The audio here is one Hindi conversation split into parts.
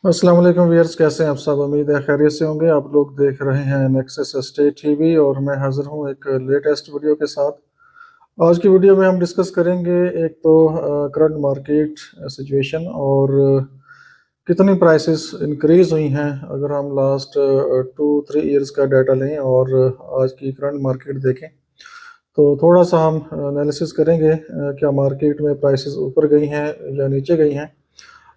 अस्सलाम वालेकुम व्यूअर्स, कैसे हैं आप सब। उम्मीद है खैरियत से होंगे। आप लोग देख रहे हैं नेक्सस स्टेट टीवी और मैं हाजिर हूं एक लेटेस्ट वीडियो के साथ। आज की वीडियो में हम डिस्कस करेंगे एक तो करंट मार्केट सिचुएशन और कितनी प्राइसेस इंक्रीज हुई हैं अगर हम लास्ट 2-3 ईयर्स का डाटा लें और आज की करंट मार्केट देखें तो थोड़ा सा हम एनालिसिस करेंगे क्या मार्केट में प्राइसेस ऊपर गई हैं या नीचे गई हैं।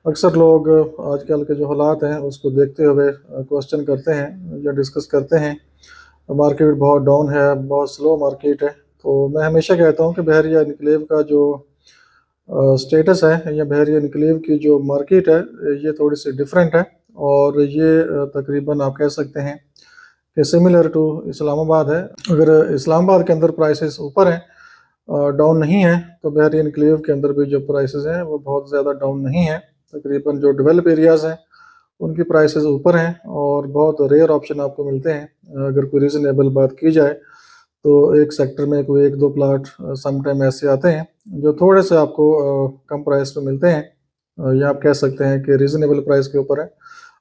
अक्सर लोग आजकल के जो हालात हैं उसको देखते हुए क्वेश्चन करते हैं या डिस्कस करते हैं मार्केट बहुत डाउन है, बहुत स्लो मार्केट है। तो मैं हमेशा कहता हूं कि बहरिया इनक्लेव का जो स्टेटस है या बहरिया इनक्लेव की जो मार्केट है ये थोड़ी सी डिफरेंट है और ये तकरीबन आप कह सकते हैं कि सिमिलर टू इस्लामाबाद है। अगर इस्लामाबाद के अंदर प्राइसेस ऊपर हैं, डाउन नहीं है, तो बहरिया इनक्लेव के अंदर भी जो प्राइसेस हैं वो बहुत ज़्यादा डाउन नहीं है। तकरीबन जो डेवलप एरियाज़ हैं उनकी प्राइसेस ऊपर हैं और बहुत रेयर ऑप्शन आपको मिलते हैं। अगर कोई रीज़नेबल बात की जाए तो एक सेक्टर में कोई एक दो प्लाट सम टाइम ऐसे आते हैं जो थोड़े से आपको कम प्राइस पे मिलते हैं, या आप कह सकते हैं कि रीज़नेबल प्राइस के ऊपर है।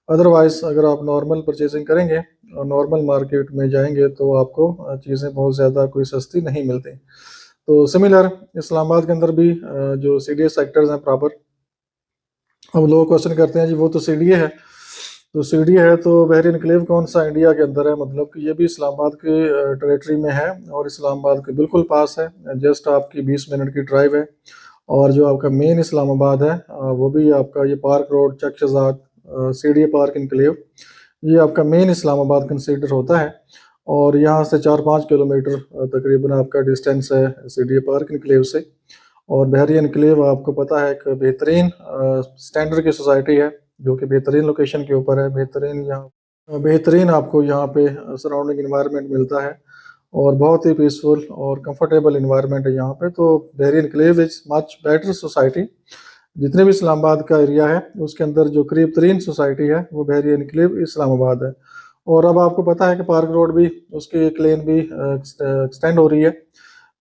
अदरवाइज़ अगर आप नॉर्मल परचेजिंग करेंगे और नॉर्मल मार्केट में जाएंगे तो आपको चीज़ें बहुत ज़्यादा कोई सस्ती नहीं मिलती। तो सिमिलर इस्लामाबाद के अंदर भी जो सीडीएस सेक्टर्स हैं प्रॉपर। अब लोग क्वेश्चन करते हैं जी वो तो सीडीए है, तो सीडीए है तो बहरीन एन्क्लेव कौन सा इंडिया के अंदर है। मतलब कि ये भी इस्लामाबाद के टेरेटरी में है और इस्लामाबाद के बिल्कुल पास है। जस्ट आपकी 20 मिनट की ड्राइव है। और जो आपका मेन इस्लामाबाद है वो भी आपका ये पार्क रोड चक शहजाद सीडीए पार्क इन्क्लेव, ये आपका मेन इस्लामाबाद कंसीडर होता है। और यहाँ से 4-5 किलोमीटर तकरीबन आपका डिस्टेंस है सीडीए पार्क इन्क्लेव से। और बहरी एन्क्लेव आपको पता है एक बेहतरीन स्टैंडर्ड की सोसाइटी है जो कि बेहतरीन लोकेशन के ऊपर है। बेहतरीन आपको यहाँ पे सराउंडिंग इन्वायरमेंट मिलता है और बहुत ही पीसफुल और कंफर्टेबल इन्वायरमेंट है यहाँ पे। तो बहरी enclave is much better society. जितने भी इस्लामाबाद का एरिया है उसके अंदर जो करीब तरीन सोसाइटी है वो बहरी एन्क्लेव इस्लामाबाद है। और अब आपको पता है कि पार्क रोड भी उसकी एक लेन भी एक्सटेंड हो रही है,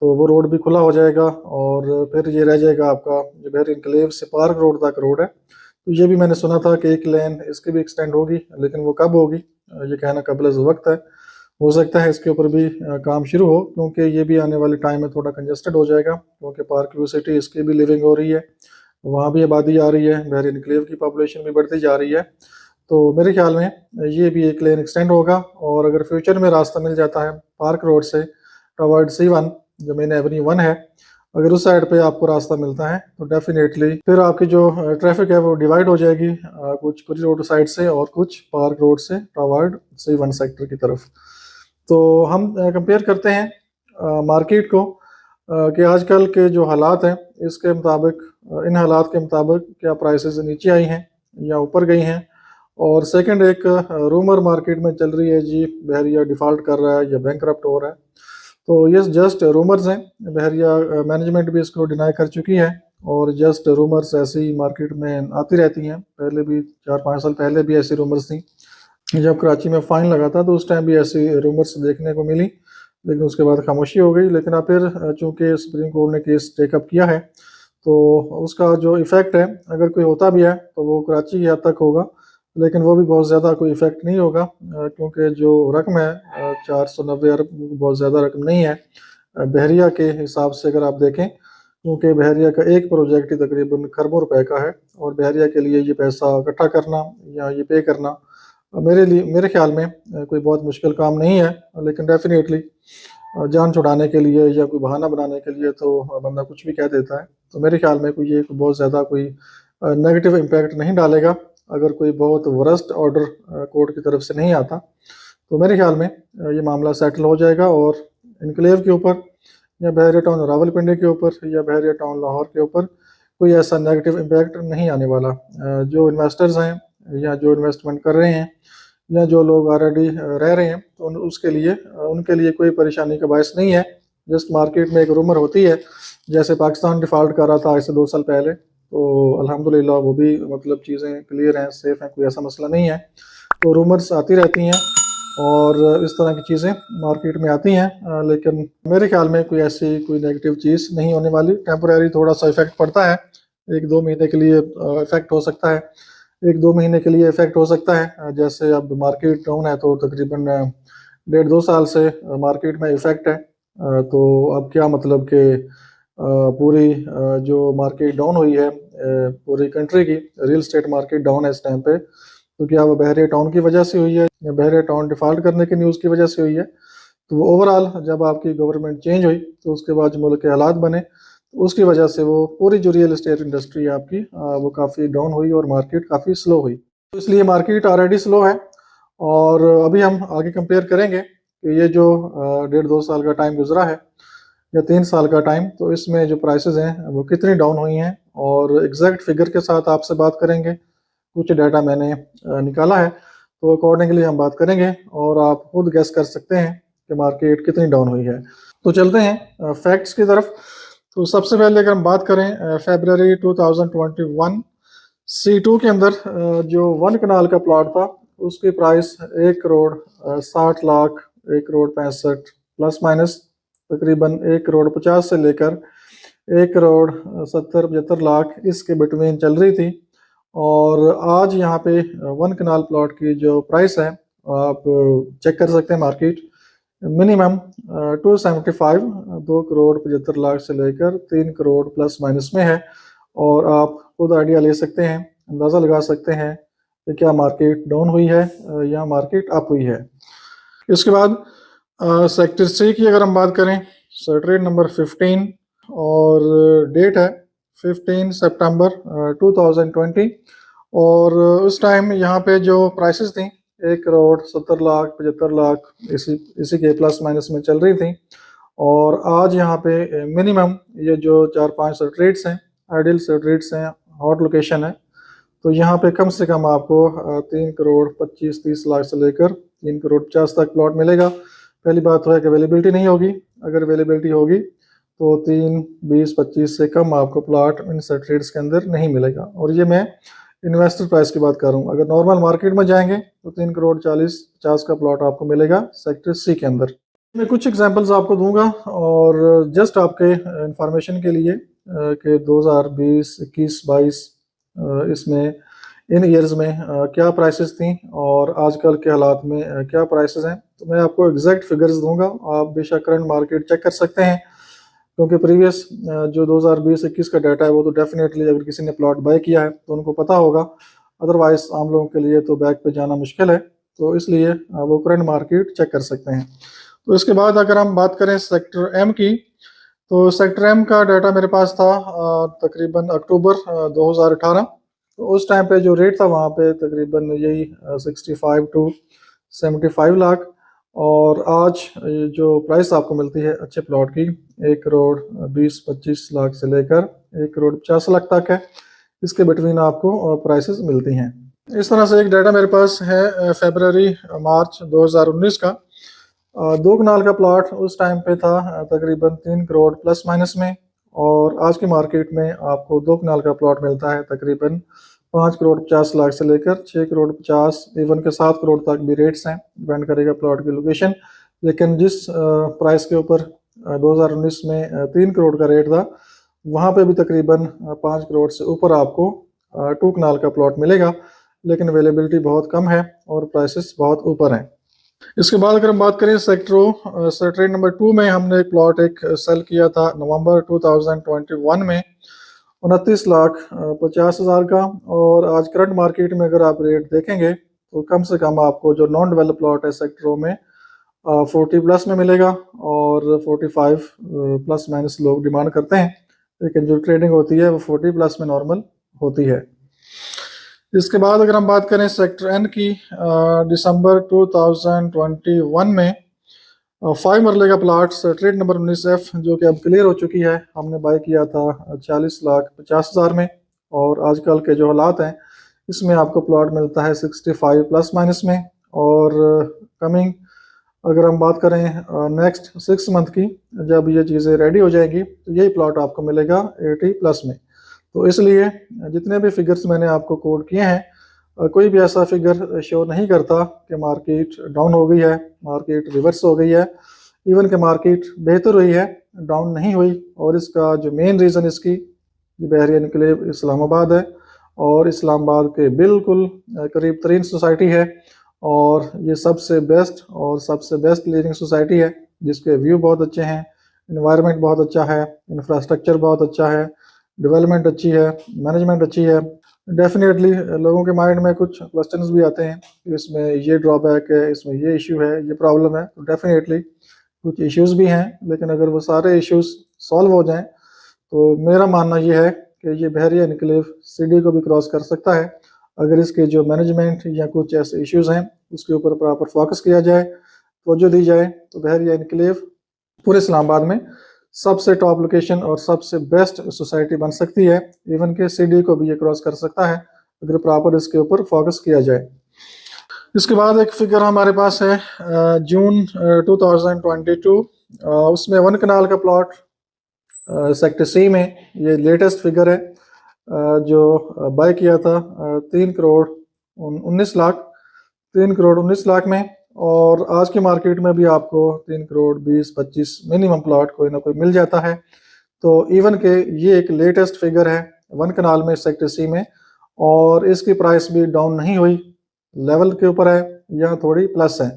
तो वो रोड भी खुला हो जाएगा और फिर ये रह जाएगा आपका जो बहरी एन्क्लेव से पार्क रोड तक रोड है। तो ये भी मैंने सुना था कि एक लेन इसकी भी एक्सटेंड होगी, लेकिन वो कब होगी ये कहना कबल वक्त है। हो सकता है इसके ऊपर भी काम शुरू हो, क्योंकि ये भी आने वाले टाइम में थोड़ा कंजेस्टेड हो जाएगा, क्योंकि पार्क व्यू सिटी इसकी भी लिविंग हो रही है, वहाँ भी आबादी आ रही है, बहरी एन्क्लेव की पॉपुलेशन भी बढ़ती जा रही है। तो मेरे ख्याल में ये भी एक लेन एक्सटेंड होगा। और अगर फ्यूचर में रास्ता मिल जाता है पार्क रोड से टवर्ड C1 जो मेन एवेन्यू 1 है, अगर उस साइड पे आपको रास्ता मिलता है तो डेफिनेटली फिर आपकी जो ट्रैफिक है वो डिवाइड हो जाएगी, कुछ कुछ रोड साइड से और कुछ पार्क रोड से टवर्ड C1 सेक्टर की तरफ। तो हम कंपेयर करते हैं मार्केट को कि आजकल के जो हालात हैं इसके मुताबिक, इन हालात के मुताबिक क्या प्राइसेस नीचे आई हैं या ऊपर गई हैं। और सेकंड एक रूमर मार्केट में चल रही है जी बहरिया डिफ़ॉल्ट कर रहा है या बैंकरप्ट हो रहा है। तो ये जस्ट रूमर्स हैं, बहरिया मैनेजमेंट भी इसको डिनाई कर चुकी है और जस्ट रूमर्स ऐसी मार्केट में आती रहती हैं। पहले भी 4-5 साल पहले भी ऐसी रूमर्स थी। जब कराची में फ़ाइन लगा था तो उस टाइम भी ऐसी रूमर्स देखने को मिली, लेकिन उसके बाद खामोशी हो गई। लेकिन अब फिर चूँकि सुप्रीम कोर्ट ने केस टेकअप किया है तो उसका जो इफ़ेक्ट है अगर कोई होता भी है तो वो कराची की हद तक होगा, लेकिन वो भी बहुत ज़्यादा कोई इफ़ेक्ट नहीं होगा, क्योंकि जो रकम है 490 अरब बहुत ज़्यादा रकम नहीं है बहरिया के हिसाब से अगर आप देखें, क्योंकि बहरिया का एक प्रोजेक्ट ही तकरीबन खरबों रुपए का है और बहरिया के लिए ये पैसा इकट्ठा करना या ये पे करना मेरे ख्याल में कोई बहुत मुश्किल काम नहीं है। लेकिन डेफिनेटली जान छुड़ाने के लिए या कोई बहाना बनाने के लिए तो बंदा कुछ भी कह देता है। तो मेरे ख्याल में कोई ये बहुत ज़्यादा कोई नेगेटिव इम्पैक्ट नहीं डालेगा अगर कोई बहुत वरस्ट ऑर्डर कोर्ट की तरफ से नहीं आता। तो मेरे ख्याल में ये मामला सेटल हो जाएगा और इनक्लेव के ऊपर या बहरिया टाउन रावलपिंडी के ऊपर या बहरिया टाउन लाहौर के ऊपर कोई ऐसा नेगेटिव इम्पैक्ट नहीं आने वाला। जो इन्वेस्टर्स हैं या जो इन्वेस्टमेंट कर रहे हैं या जो लोग ऑलरेडी रह रहे हैं तो उनके लिए कोई परेशानी का बायस नहीं है। जस्ट मार्केट में एक रूमर होती है, जैसे पाकिस्तान डिफ़ॉल्ट कर रहा था आज से 2 साल पहले, तो अल्हम्दुलिल्लाह वो भी मतलब चीज़ें क्लियर हैं, सेफ हैं, कोई ऐसा मसला नहीं है। तो रूमर्स आती रहती हैं और इस तरह की चीज़ें मार्केट में आती हैं, लेकिन मेरे ख्याल में कोई ऐसी कोई नेगेटिव चीज़ नहीं होने वाली। टेम्परेरी थोड़ा सा इफेक्ट पड़ता है, 1-2 महीने के लिए इफेक्ट हो सकता है। एक दो महीने के लिए इफेक्ट हो सकता है। जैसे अब मार्केट डाउन है तो तकरीबन 1.5-2 साल से मार्केट में इफेक्ट है। तो अब क्या मतलब कि पूरी जो मार्केट डाउन हुई है पूरी कंट्री की रियल स्टेट मार्केट डाउन है इस टाइम पे, तो क्या वो बहरिया टाउन की वजह से हुई है या बहरिया टाउन डिफॉल्ट करने की न्यूज़ की वजह से हुई है? तो वो ओवरऑल जब आपकी गवर्नमेंट चेंज हुई तो उसके बाद जो मुल्क के हालात बने तो उसकी वजह से वो पूरी जो रियल एस्टेट इंडस्ट्री है आपकी वो काफ़ी डाउन हुई और मार्केट काफ़ी स्लो हुई। तो इसलिए मार्केट ऑलरेडी स्लो है और अभी हम आगे कंपेयर करेंगे कि ये जो 1.5-2 साल का टाइम गुजरा है या 3 साल का टाइम, तो इसमें जो प्राइसेस हैं वो कितनी डाउन हुई हैं और एग्जैक्ट फिगर के साथ आपसे बात करेंगे। कुछ डाटा मैंने निकाला है तो अकॉर्डिंगली हम बात करेंगे और आप खुद गेस कर सकते हैं कि मार्केट कितनी डाउन हुई है। तो चलते हैं फैक्ट्स की तरफ। तो सबसे पहले अगर हम बात करें फरवरी 2021 C2 के अंदर जो 1 कनाल का प्लॉट था उसकी प्राइस 1,60,00,000 1,65,00,000 प्लस माइनस तकरीबन 1,50,00,000 से लेकर 1,70,00,000-75,00,000 इसके बिटवीन चल रही थी। और आज यहाँ पे 1 कनाल प्लॉट की जो प्राइस है आप चेक कर सकते हैं मार्केट मिनिमम 275 2,75,00,000 से लेकर 3 करोड़ प्लस माइनस में है। और आप खुद आइडिया ले सकते हैं, अंदाज़ा लगा सकते हैं कि क्या मार्केट डाउन हुई है या मार्केट अप हुई है। इसके बाद सेक्टर सी की अगर हम बात करें, ट्रेड नंबर 15 और डेट है 15 सितंबर 2020 और उस टाइम यहाँ पे जो प्राइसेस थी 1,70,00,000 75,00,000 इसी के प्लस माइनस में चल रही थी। और आज यहाँ पे मिनिमम ये जो 4-5 ट्रेड्स हैं आइडियल ट्रेड्स हैं, हॉट लोकेशन है, तो यहाँ पे कम से कम आपको 3 करोड़ 25-30 लाख से लेकर 3 करोड़ 50 तक प्लॉट मिलेगा। पहली बात है कि अवेलेबिलिटी नहीं होगी, अगर अवेलेबिलिटी होगी तो 3-20-25 से कम आपको प्लॉट इन ट्रेड्स के अंदर नहीं मिलेगा। और ये मैं इन्वेस्टर प्राइस की बात कर रहा हूँ। अगर नॉर्मल मार्केट में जाएंगे तो 3 करोड़ 40-50 का प्लॉट आपको मिलेगा सेक्टर सी के अंदर। मैं कुछ एग्जांपल्स आपको दूंगा और जस्ट आपके इंफॉर्मेशन के लिए कि 2020, 21, 22 इसमें इन ईयर्स में क्या प्राइसेस थी और आजकल के हालात में क्या प्राइसेस हैं, तो मैं आपको एग्जैक्ट फिगर्स दूंगा। आप बेशक करंट मार्केट चेक कर सकते हैं क्योंकि प्रीवियस जो 2020-21 का डाटा है वो तो डेफिनेटली अगर किसी ने प्लॉट बाय किया है तो उनको पता होगा, अदरवाइज आम लोगों के लिए तो बैक पे जाना मुश्किल है, तो इसलिए वो करंट मार्केट चेक कर सकते हैं। तो इसके बाद अगर हम बात करें सेक्टर एम की, तो सेक्टर एम का डाटा मेरे पास था तकरीबन अक्टूबर 2018। तो उस टाइम पे जो रेट था वहाँ पे तकरीबन यही 65 to 75 लाख और आज जो प्राइस आपको मिलती है अच्छे प्लॉट की 1 करोड़ 20-25 लाख से लेकर 1 करोड़ 50 लाख तक है, इसके बिटवीन आपको प्राइसेस मिलती हैं। इस तरह से एक डाटा मेरे पास है फरवरी मार्च 2019 का। 2 कनाल का प्लॉट उस टाइम पे था तकरीबन 3 करोड़ प्लस माइनस में और आज की मार्केट में आपको 2 कनाल का प्लॉट मिलता है तकरीबन 5 करोड़ 50 लाख से लेकर 6 करोड़ 50 इवन के 7 करोड़ तक भी रेट्स हैं, डिपेंड करेगा प्लॉट की लोकेशन। लेकिन जिस प्राइस के ऊपर 2019 में 3 करोड़ का रेट था वहाँ पे भी तकरीबन 5 करोड़ से ऊपर आपको 2 कनाल का प्लॉट मिलेगा, लेकिन अवेलेबिलिटी बहुत कम है और प्राइसेस बहुत ऊपर हैं। इसके बाद अगर हम बात करें सेक्टर नंबर 2 में हमने एक प्लॉट सेल किया था नवंबर 2021 में 29,50,000 का और आज करंट मार्केट में अगर आप रेट देखेंगे तो कम से कम आपको जो नॉन डेवलप प्लॉट है सेक्टरों में 40 प्लस में मिलेगा और 45 प्लस माइनस लोग डिमांड करते हैं, लेकिन जो ट्रेडिंग होती है वो 40 प्लस में नॉर्मल होती है। इसके बाद अगर हम बात करें सेक्टर एन की, दिसंबर 2021 में 5 मरले का प्लाट ट्रेड नंबर 19F जो कि अब क्लियर हो चुकी है, हमने बाय किया था 40,50,000 में और आजकल के जो हालात हैं इसमें आपको प्लॉट मिलता है 65 प्लस माइनस में। और कमिंग अगर हम बात करें नेक्स्ट 6 मंथ की, जब ये चीज़ें रेडी हो जाएंगी तो यही प्लॉट आपको मिलेगा 80 प्लस में। तो इसलिए जितने भी फिगर्स मैंने आपको कोड किए हैं कोई भी ऐसा फिगर शो नहीं करता कि मार्केट डाउन हो गई है, मार्केट रिवर्स हो गई है, इवन कि मार्केट बेहतर हुई है, डाउन नहीं हुई। और इसका जो मेन रीज़न इसकी बहरिया इनक्लेव इस्लामाबाद है और इस्लामाबाद के बिल्कुल करीब तरीन सोसाइटी है, और ये सबसे बेस्ट लिविंग सोसाइटी है, जिसके व्यू बहुत अच्छे हैं, इन्वायरमेंट बहुत अच्छा है, इंफ्रास्ट्रक्चर बहुत अच्छा है, डेवलपमेंट अच्छी है, मैनेजमेंट अच्छी है। डेफिनेटली लोगों के माइंड में कुछ क्वेश्चंस भी आते हैं कि इसमें ये ड्रॉबैक है, इसमें ये इशू है, ये प्रॉब्लम है। तो डेफिनेटली कुछ इश्यूज भी हैं, लेकिन अगर वो सारे इश्यूज सॉल्व हो जाएं तो मेरा मानना ये है कि ये बहरिया एनक्लेव सीडी को भी क्रॉस कर सकता है, अगर इसके जो मैनेजमेंट या कुछ ऐसे इश्यूज हैं उसके ऊपर प्रॉपर फोकस किया जाए, तवज्जो दी जाए, तो बहरिया एनक्लेव पूरे इस्लामाबाद में सबसे टॉप लोकेशन और सबसे बेस्ट सोसाइटी बन सकती है। इवन के सीडी को भी ये क्रॉस कर सकता है अगर प्रॉपर इसके ऊपर फोकस किया जाए। इसके बाद एक फिगर हमारे पास है जून 2022, उसमें 1 कनाल का प्लॉट सेक्टर सी में, ये लेटेस्ट फिगर है, जो बाय किया था 3 करोड़ 19 लाख 3 करोड़ 19 लाख में, और आज की मार्केट में भी आपको 3 करोड़ 20-25 मिनिमम प्लॉट कोई ना कोई मिल जाता है। तो इवन के ये एक लेटेस्ट फिगर है 1 कनाल में सेक्टर सी में, और इसकी प्राइस भी डाउन नहीं हुई, लेवल के ऊपर है या थोड़ी प्लस है।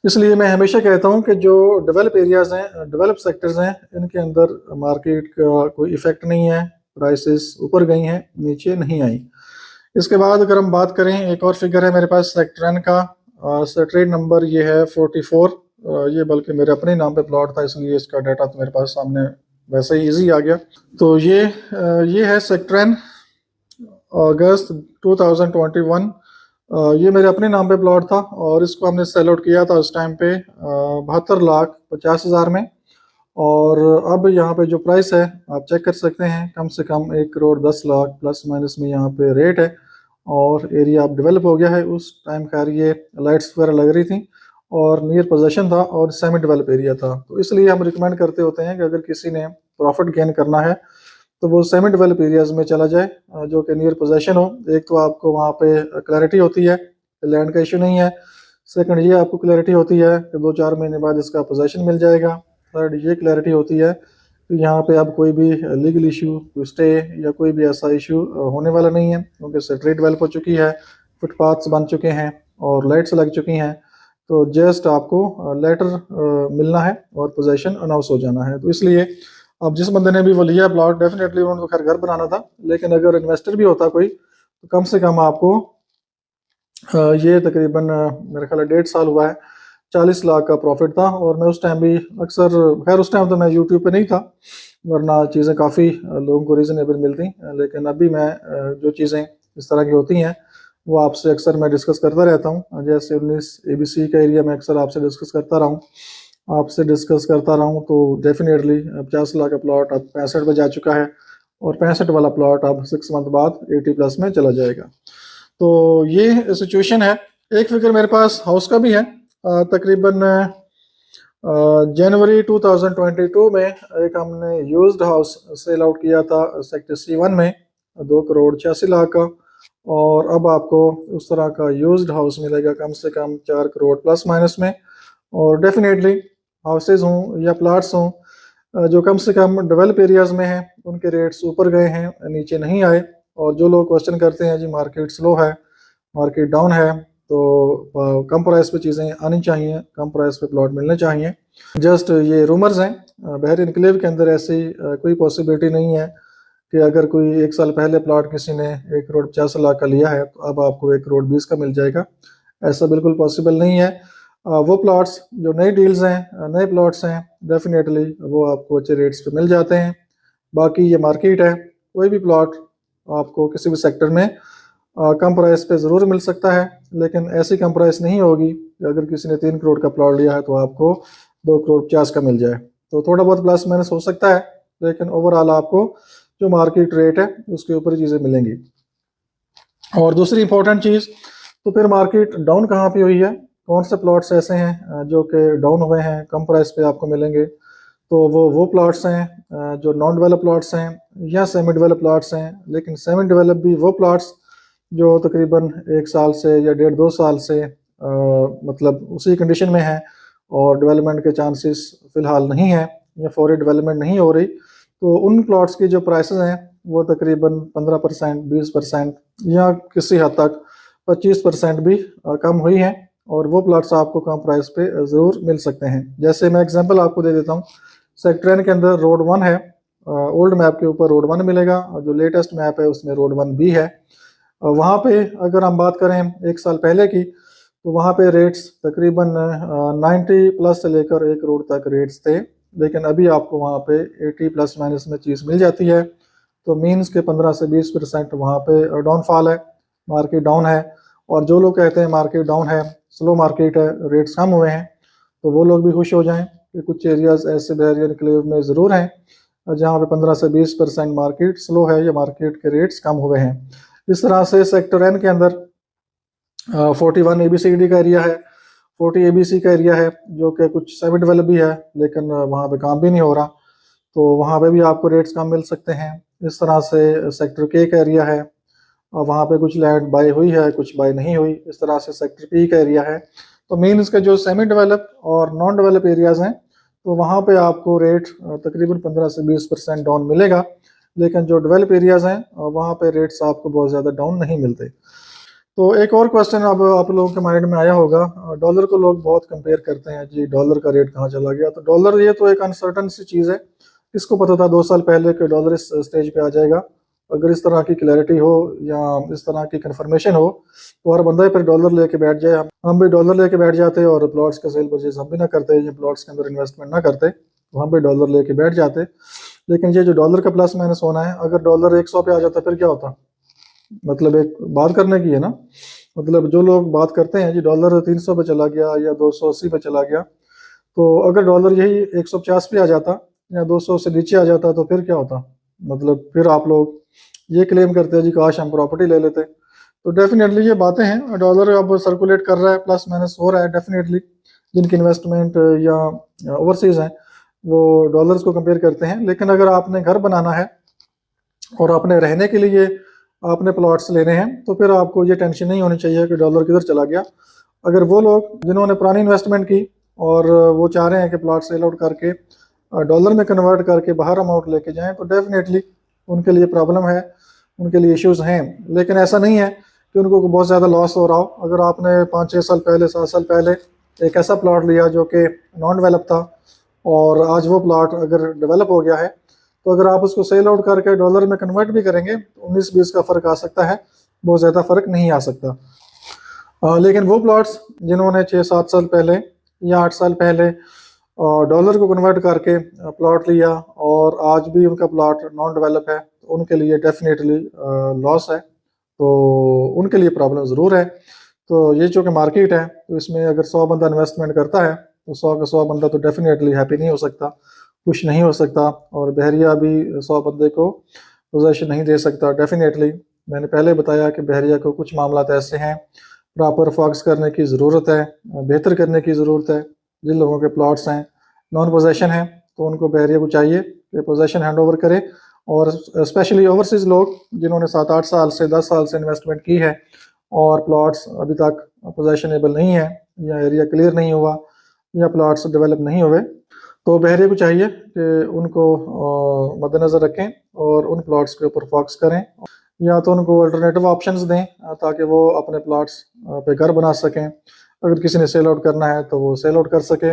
इसलिए मैं हमेशा कहता हूं कि जो डेवलप एरियाज हैं, डेवलप सेक्टर्स हैं, इनके अंदर मार्केट का कोई इफेक्ट नहीं है, प्राइसेस ऊपर गई हैं, नीचे नहीं आई। इसके बाद अगर हम बात करें, एक और फिगर है मेरे पास सेक्टर एन का, ट्रेड नंबर ये है 44, ये बल्कि मेरे अपने नाम पे प्लॉट था, इसलिए इसका डाटा तो मेरे पास सामने वैसे ही ईजी आ गया। तो ये है सेक्टर एन, अगस्त 2021, ये मेरे अपने नाम पे प्लॉट था, और इसको हमने सेल आउट किया था उस टाइम पे 72,50,000 में, और अब यहाँ पे जो प्राइस है आप चेक कर सकते हैं, कम से कम 1 करोड़ 10 लाख प्लस माइनस में यहाँ पे रेट है, और एरिया अब डेवलप हो गया है। उस टाइम खैर ये लाइट्स वगैरह लग रही थी और नियर पोजेशन था और सेमी डेवलप एरिया था, तो इसलिए हम रिकमेंड करते होते हैं कि अगर किसी ने प्रॉफिट गेन करना है तो वो सेमी डेवलप एरियाज में चला जाए, जो कि नियर पोजेशन हो। एक तो आपको वहाँ पे क्लैरिटी होती है, लैंड का इशू नहीं है। सेकंड, ये आपको क्लैरिटी होती है कि 2-4 महीने बाद इसका पोजेशन मिल जाएगा। थर्ड, ये क्लैरिटी होती है कि यहाँ पे अब कोई भी लीगल इशू, कोई स्टे या कोई भी ऐसा इशू होने वाला नहीं है, क्योंकि स्ट्रीट डेवलप हो चुकी है, फुटपाथ्स बन चुके हैं और लाइट्स लग चुकी हैं। तो जस्ट आपको लेटर मिलना है और पोजेशन अनाउंस हो जाना है। तो इसलिए अब जिस बंदे ने भी वो लिया प्लॉट, डेफिनेटली उन्होंने तो खैर घर बनाना था, लेकिन अगर इन्वेस्टर भी होता कोई, तो कम से कम आपको ये तकरीबन मेरे ख्याल 1.5 साल हुआ है, 40 लाख का प्रॉफिट था। और मैं उस टाइम भी अक्सर, खैर उस टाइम तो मैं यूट्यूब पे नहीं था, वरना चीज़ें काफ़ी लोगों को रीज़नेबल मिलती, लेकिन अभी मैं जो चीज़ें इस तरह की होती हैं वो आपसे अक्सर मैं डिस्कस करता रहता हूँ। जैसे 19 ABC का एरिया में अक्सर आपसे डिस्कस करता रहा हूँ, तो डेफिनेटली 50 लाख का प्लॉट अब 65 पे जा चुका है, और 65 वाला प्लॉट अब 6 मंथ बाद 80 प्लस में चला जाएगा। तो ये सिचुएशन है। एक फिगर मेरे पास हाउस का भी है, तकरीबन जनवरी 2022 में एक हमने यूज्ड हाउस सेल आउट किया था सेक्टर C1 में 2 करोड़ 86 लाख का, और अब आपको उस तरह का यूज्ड हाउस मिलेगा कम से कम 4 करोड़ प्लस माइनस में। और डेफिनेटली हाउसेज हों या प्लाट्स हों जो कम से कम डेवलप एरियाज में हैं, उनके रेट्स ऊपर गए हैं, नीचे नहीं आए। और जो लोग क्वेश्चन करते हैं जी मार्केट स्लो है, मार्केट डाउन है, तो कम प्राइस पे चीज़ें आनी चाहिए, कम प्राइस पे प्लॉट मिलने चाहिए। जस्ट ये रूमर्स हैं, बहर इनक्लेव के अंदर ऐसी कोई पॉसिबिलिटी नहीं है कि अगर कोई 1 साल पहले प्लॉट किसी ने 1 करोड़ 50 लाख का लिया है तो अब आपको 1 करोड़ 20 का मिल जाएगा, ऐसा बिल्कुल पॉसिबल नहीं है। वो प्लॉट्स जो नई डील्स हैं, नए प्लॉट्स हैं, डेफिनेटली वो आपको अच्छे रेट्स पे मिल जाते हैं। बाकी ये मार्केट है, कोई भी प्लॉट आपको किसी भी सेक्टर में कम प्राइस पे ज़रूर मिल सकता है, लेकिन ऐसी कम प्राइस नहीं होगी कि अगर किसी ने 3 करोड़ का प्लॉट लिया है तो आपको 2 करोड़ 50 का मिल जाए। तो थोड़ा बहुत प्लस माइनस हो सकता है, लेकिन ओवरऑल आपको जो मार्केट रेट है उसके ऊपर चीज़ें मिलेंगी। और दूसरी इंपॉर्टेंट चीज़, तो फिर मार्केट डाउन कहाँ पे हुई है, कौन से प्लॉट्स ऐसे हैं जो कि डाउन हुए हैं, कम प्राइस पे आपको मिलेंगे, तो वो प्लॉट्स हैं जो नॉन डेवलप प्लॉट्स हैं या सेमी डेवलप प्लॉट्स हैं। लेकिन सेमी डेवलप भी वो प्लॉट्स जो तकरीबन 1 साल से या 1.5-2 साल से मतलब उसी कंडीशन में है और डेवलपमेंट के चांसेस फ़िलहाल नहीं है या फौरी डेवलपमेंट नहीं हो रही, तो उन प्लॉट्स की जो प्राइसेस हैं वो तकरीबन 15%, 20% या किसी हद तक 25% भी कम हुई हैं, और वो प्लाट्स आपको कम प्राइस पे ज़रूर मिल सकते हैं। जैसे मैं एग्जांपल आपको दे देता हूँ, सेक्टर N के अंदर रोड 1 है, ओल्ड मैप के ऊपर रोड 1 मिलेगा, और जो लेटेस्ट मैप है उसमें रोड 1 भी है। वहाँ पे अगर हम बात करें 1 साल पहले की, तो वहाँ पे रेट्स तकरीबन 90 प्लस से लेकर 1 करोड़ तक रेट्स थे, लेकिन अभी आपको वहाँ पे 80 प्लस माइनस में चीज़ मिल जाती है। तो मीन्स के 15 से 20% वहाँ पे डाउनफॉल है, मार्केट डाउन है। और जो लोग कहते हैं मार्केट डाउन है, स्लो मार्केट है, रेट्स कम हुए हैं, तो वो लोग भी खुश हो जाएं कि कुछ एरियाज ऐसे बहरिया एन्क्लेव में ज़रूर हैं जहाँ पे 15 से 20% मार्केट स्लो है या मार्केट के रेट्स कम हुए हैं। इस तरह से सेक्टर N के अंदर 41 ABCD का एरिया है, 40 ABC का एरिया है, जो कि कुछ सेमी डेवलप भी है, लेकिन वहाँ पे काम भी नहीं हो रहा, तो वहाँ पे भी आपको रेट्स कम मिल सकते हैं। इस तरह से सेक्टर K का एरिया है, और वहाँ पे कुछ लैंड बाई हुई है, कुछ बाई नहीं हुई। इस तरह से सेक्टर P का एरिया है। तो मेन इसका जो सेमी डेवलप और नॉन डेवलप एरियाज़ हैं, तो वहाँ पे आपको रेट तकरीबन 15 से 20% डाउन मिलेगा, लेकिन जो डेवलप एरियाज़ हैं वहाँ पे रेट्स आपको बहुत ज़्यादा डाउन नहीं मिलते। तो एक और क्वेश्चन अब आप लोगों के माइंड में आया होगा, डॉलर को लोग बहुत कंपेयर करते हैं, जी डॉलर का रेट कहाँ चला गया। तो डॉलर ये तो एक अनसर्टन सी चीज़ है, किसको पता था 2 साल पहले कि डॉलर इस स्टेज पे आ जाएगा। अगर इस तरह की क्लैरिटी हो या इस तरह की कंफर्मेशन हो, तो हर बंदा फिर डॉलर लेके बैठ जाए। हम भी डॉलर लेके बैठ जाते और प्लॉट्स का सेल परचेज हम भी ना करते, ये प्लॉट्स के अंदर इन्वेस्टमेंट ना करते, तो हम भी डॉलर लेके बैठ जाते। लेकिन ये जो डॉलर का प्लस माइनस होना है, अगर डॉलर 100 पे आ जाता फिर क्या होता। मतलब एक बात करने की है ना, मतलब जो लोग बात करते हैं जी डॉलर 300 पे चला गया या 280 पे चला गया, तो अगर डॉलर यही 150 पे आ जाता या 200 से नीचे आ जाता तो फिर क्या होता। मतलब फिर आप लोग ये क्लेम करते हैं जी काश हम प्रॉपर्टी ले लेते। तो डेफिनेटली ये बातें हैं, डॉलर अब सर्कुलेट कर रहा है, प्लस माइनस हो रहा है डेफिनेटली। जिनकी इन्वेस्टमेंट या ओवरसीज हैं वो डॉलर्स को कंपेयर करते हैं, लेकिन अगर आपने घर बनाना है और आपने रहने के लिए आपने प्लॉट्स लेने हैं, तो फिर आपको ये टेंशन नहीं होनी चाहिए कि डॉलर किधर चला गया। अगर वो लोग जिन्होंने पुरानी इन्वेस्टमेंट की और वो चाह रहे हैं कि प्लॉट सेल आउट करके डॉलर में कन्वर्ट करके बाहर अमाउंट लेके जाएं, तो डेफिनेटली उनके लिए प्रॉब्लम है, उनके लिए इश्यूज हैं। लेकिन ऐसा नहीं है कि उनको बहुत ज़्यादा लॉस हो रहा हो। अगर आपने 5-6 साल पहले, 7 साल पहले एक ऐसा प्लॉट लिया जो कि नॉन डेवलप था, और आज वो प्लॉट अगर डेवलप हो गया है, तो अगर आप उसको सेल आउट करके डॉलर में कन्वर्ट भी करेंगे तो 19-20 का फ़र्क आ सकता है, बहुत ज़्यादा फ़र्क नहीं आ सकता। लेकिन वो प्लॉट्स जिन्होंने 6-7 साल पहले या 8 साल पहले डॉलर को कन्वर्ट करके प्लॉट लिया और आज भी उनका प्लॉट नॉन डेवलप है, तो उनके लिए डेफिनेटली लॉस है, तो उनके लिए प्रॉब्लम ज़रूर है। तो ये जो कि मार्केट है, तो इसमें अगर 100 बंदा इन्वेस्टमेंट करता है तो 100 का 100 बंदा तो डेफिनेटली हैप्पी नहीं हो सकता, खुश नहीं हो सकता, और बहरिया भी 100 बंदे को पोजेशन नहीं दे सकता डेफिनेटली। मैंने पहले बताया कि बहरिया को कुछ मामला ऐसे हैं, प्रॉपर फोकस करने की ज़रूरत है, बेहतर करने की ज़रूरत है। जिन लोगों के प्लॉट्स हैं नॉन पोजेशन हैं, तो उनको बहरिया को चाहिए कि पोजेशन हैंड ओवर करे, और स्पेशली ओवरसीज़ लोग जिन्होंने 7-8 साल से 10 साल से इन्वेस्टमेंट की है और प्लॉट्स अभी तक पोजेशनेबल नहीं है, या एरिया क्लियर नहीं हुआ, या प्लॉट्स डेवलप नहीं हुए, तो बहरिया को चाहिए कि उनको मद्देनज़र रखें और उन प्लॉट्स के ऊपर फोकस करें, या तो उनको अल्टरनेटिव ऑप्शंस दें ताकि वो अपने प्लॉट्स पे घर बना सकें। अगर किसी ने सेल आउट करना है तो वो सेल आउट कर सके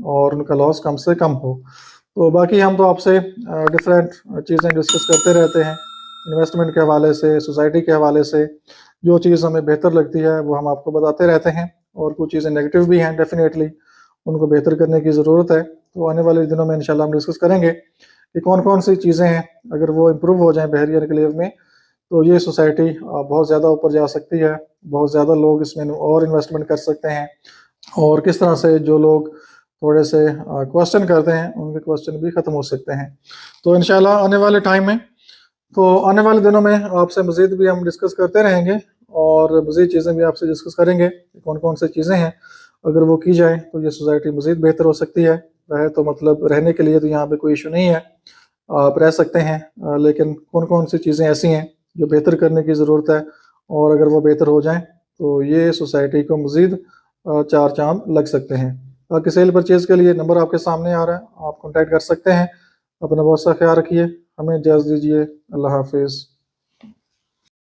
और उनका लॉस कम से कम हो। तो बाकी हम तो आपसे डिफरेंट चीज़ें डिस्कस करते रहते हैं, इन्वेस्टमेंट के हवाले से, सोसाइटी के हवाले से। जो चीज़ हमें बेहतर लगती है वो हम आपको बताते रहते हैं, और कुछ चीज़ें नेगेटिव भी हैं डेफिनेटली, उनको बेहतर करने की ज़रूरत है। तो आने वाले दिनों में इंशाल्लाह हम डिस्कस करेंगे कि कौन कौन सी चीज़ें हैं, अगर वो इम्प्रूव हो जाएँ बहरिया एन्क्लेव में, तो ये सोसाइटी बहुत ज़्यादा ऊपर जा सकती है, बहुत ज़्यादा लोग इसमें और इन्वेस्टमेंट कर सकते हैं, और किस तरह से जो लोग थोड़े से क्वेश्चन करते हैं उनके क्वेश्चन भी ख़त्म हो सकते हैं। तो इंशाल्लाह आने वाले टाइम में, तो आने वाले दिनों में आपसे मज़ीद भी हम डिस्कस करते रहेंगे, और मज़ीद चीज़ें भी आपसे डिस्कस करेंगे कि कौन कौन सी चीज़ें हैं, अगर वो की जाए तो ये सोसाइटी मज़ीद बेहतर हो सकती है। रहे तो मतलब रहने के लिए तो यहाँ पे कोई इशू नहीं है, आप रह सकते हैं, लेकिन कौन कौन सी चीज़ें ऐसी हैं जो बेहतर करने की ज़रूरत है, और अगर वो बेहतर हो जाएँ तो ये सोसाइटी को मज़ीद 4 चाँद लग सकते हैं। बाकी सेल परचेज़ के लिए नंबर आपके सामने आ रहा है, आप कॉन्टैक्ट कर सकते हैं। अपना बहुत सा ख्याल रखिए। हमें इजाज़त दीजिए। अल्लाह हाफिज़।